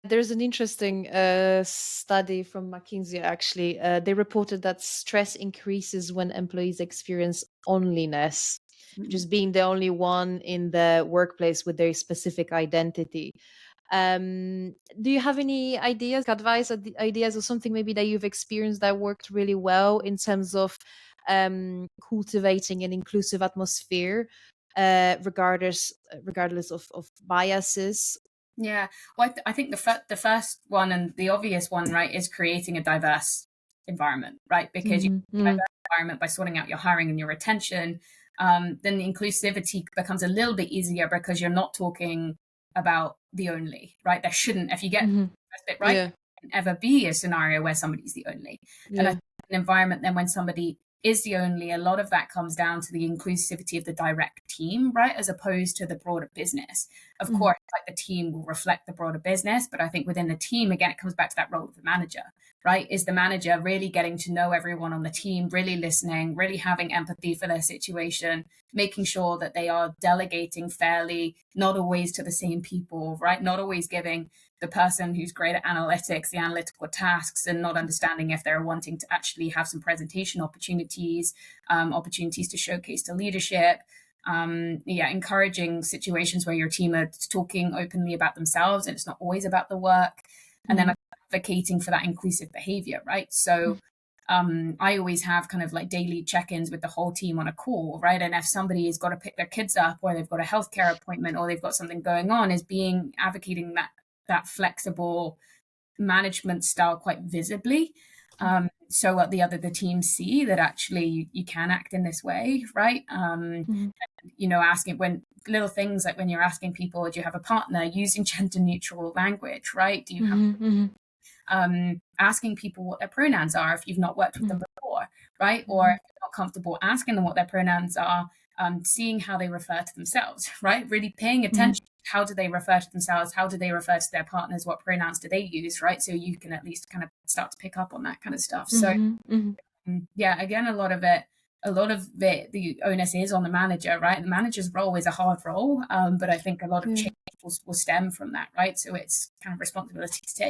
There's an interesting study from McKinsey, actually. They reported that stress increases when employees experience loneliness, Mm. just being the only one in the workplace with their specific identity. Do you have any ideas, advice, ideas, or something maybe that you've experienced that worked really well in terms of cultivating an inclusive atmosphere, regardless of biases? Yeah, well, I think the first one and the obvious one, right, is creating a diverse environment, right? Because you Mhm, create a mhm, diverse environment by sorting out your hiring and your retention. Then the inclusivity becomes a little bit easier because you're not talking about the only, right? There shouldn't, if you get mhm. the first bit right, Yeah, there can ever be a scenario where somebody's the only. And I yeah. think an environment then when somebody is the only, a lot of that comes down to the inclusivity of the direct team, right? As opposed to the broader business. Of Mhm, course, like the team will reflect the broader business, but I think within the team, again, it comes back to that role of the manager, right? Is the manager really getting to know everyone on the team, really listening, really having empathy for their situation, making sure that they are delegating fairly, not always to the same people, right? Not always giving the person who's great at analytics the analytical tasks and not understanding if they're wanting to actually have some presentation opportunities, opportunities to showcase to leadership. Yeah, encouraging situations where your team are talking openly about themselves and it's not always about the work. And then mhm, advocating for that inclusive behavior, right? So I always have kind of like daily check-ins with the whole team on a call, right? And if somebody has got to pick their kids up or they've got a healthcare appointment or they've got something going on, is being advocating that flexible management style quite visibly. So what the teams see that actually you can act in this way, right? mhm, Asking when little things like when you're asking people, do you have a partner, using gender neutral language, right? Do you have mhm, mhm, asking people what their pronouns are if you've not worked with them mhm, before, right? Or if mhm, you're not comfortable asking them what their pronouns are, seeing how they refer to themselves, right? Really paying mhm, attention. How do they refer to themselves? How do they refer to their partners? What pronouns do they use, right? So you can at least kind of start to pick up on that kind of stuff. So mhm, mhm. yeah, again, a lot of it, the onus is on the manager, right? The manager's role is a hard role, but I think a lot of Yeah. change will stem from that, right? So it's kind of responsibility to take.